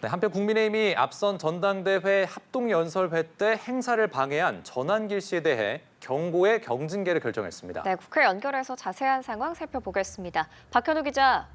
네, 한편 국민의힘이 앞선 전당대회 합동연설회 때 행사를 방해한 전한길 씨에 대해 경고의 경징계를 결정했습니다. 네, 국회 연결해서 자세한 상황 살펴보겠습니다. 박현우 기자.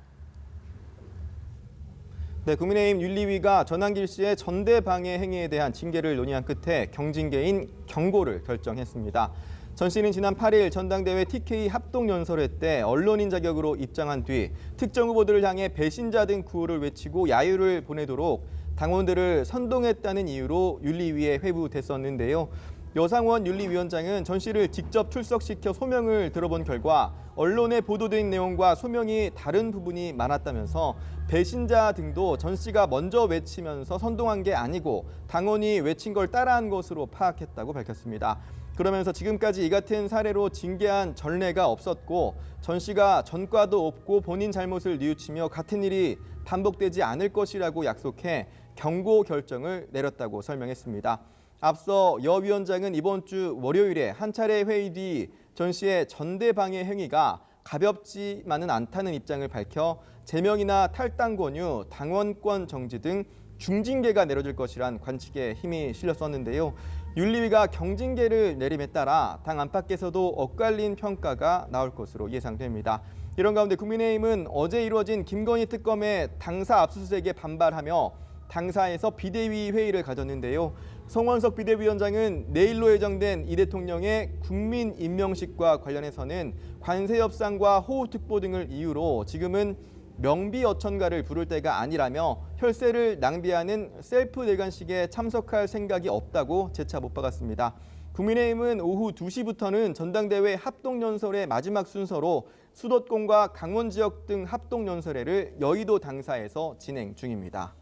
네, 국민의힘 윤리위가 전한길 씨의 전대방해 행위에 대한 징계를 논의한 끝에 경징계인 경고를 결정했습니다. 전 씨는 지난 8일 전당대회 TK 합동연설회 때 언론인 자격으로 입장한 뒤 특정 후보들을 향해 배신자 등 구호를 외치고 야유를 보내도록 당원들을 선동했다는 이유로 윤리위에 회부됐었는데요. 여상원 윤리위원장은 전 씨를 직접 출석시켜 소명을 들어본 결과 언론에 보도된 내용과 소명이 다른 부분이 많았다면서 배신자 등도 전 씨가 먼저 외치면서 선동한 게 아니고 당원이 외친 걸 따라한 것으로 파악했다고 밝혔습니다. 그러면서 지금까지 이 같은 사례로 징계한 전례가 없었고 전 씨가 전과도 없고 본인 잘못을 뉘우치며 같은 일이 반복되지 않을 것이라고 약속해 경고 결정을 내렸다고 설명했습니다. 앞서 여 위원장은 이번 주 월요일에 한 차례 회의 뒤 전 씨의 전대방해 행위가 가볍지만은 않다는 입장을 밝혀 제명이나 탈당 권유, 당원권 정지 등 중징계가 내려질 것이란 관측에 힘이 실렸었는데요. 윤리위가 경징계를 내림에 따라 당 안팎에서도 엇갈린 평가가 나올 것으로 예상됩니다. 이런 가운데 국민의힘은 어제 이루어진 김건희 특검의 당사 압수수색에 반발하며 당사에서 비대위 회의를 가졌는데요. 송원석 비대위원장은 내일로 예정된 이 대통령의 국민 임명식과 관련해서는 관세 협상과 호우특보 등을 이유로 지금은 명비어천가를 부를 때가 아니라며 혈세를 낭비하는 셀프 내관식에 참석할 생각이 없다고 재차 못 박았습니다. 국민의힘은 오후 2시부터는 전당대회 합동연설의 마지막 순서로 수도권과 강원 지역 등 합동연설회를 여의도 당사에서 진행 중입니다.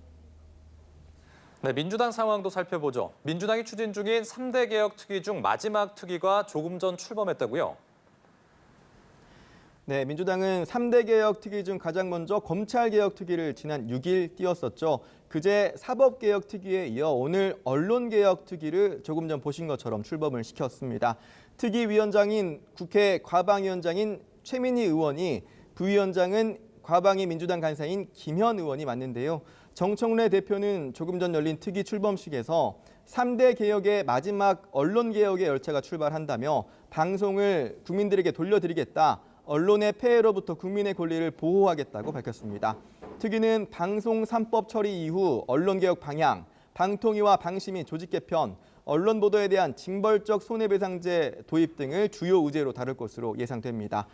네, 민주당 상황도 살펴보죠. 민주당이 추진 중인 3대 개혁 특위 중 마지막 특위가 조금 전 출범했다고요? 네, 민주당은 3대 개혁 특위 중 가장 먼저 검찰개혁 특위를 지난 6일 띄웠었죠. 그제 사법개혁 특위에 이어 오늘 언론개혁 특위를 조금 전 보신 것처럼 출범을 시켰습니다. 특위 위원장인 국회 과방위원장인 최민희 의원이 부위원장은 과방위 민주당 간사인 김현 의원이 맡는데요. 정청래 대표는 조금 전 열린 특위 출범식에서 3대 개혁의 마지막 언론개혁의 열차가 출발한다며 방송을 국민들에게 돌려드리겠다. 언론의 폐해로부터 국민의 권리를 보호하겠다고 밝혔습니다. 특위는 방송 3법 처리 이후 언론개혁 방향, 방통위와 방심위 조직 개편, 언론 보도에 대한 징벌적 손해배상제 도입 등을 주요 의제로 다룰 것으로 예상됩니다.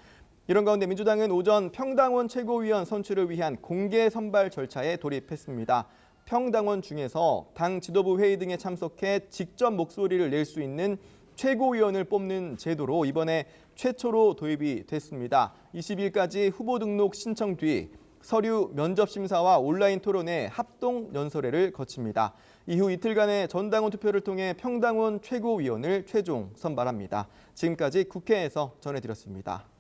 이런 가운데 민주당은 오전 평당원 최고위원 선출을 위한 공개 선발 절차에 돌입했습니다. 평당원 중에서 당 지도부 회의 등에 참석해 직접 목소리를 낼 수 있는 최고위원을 뽑는 제도로 이번에 최초로 도입이 됐습니다. 20일까지 후보 등록 신청 뒤 서류 면접 심사와 온라인 토론회 합동 연설회를 거칩니다. 이후 이틀간의 전당원 투표를 통해 평당원 최고위원을 최종 선발합니다. 지금까지 국회에서 전해드렸습니다.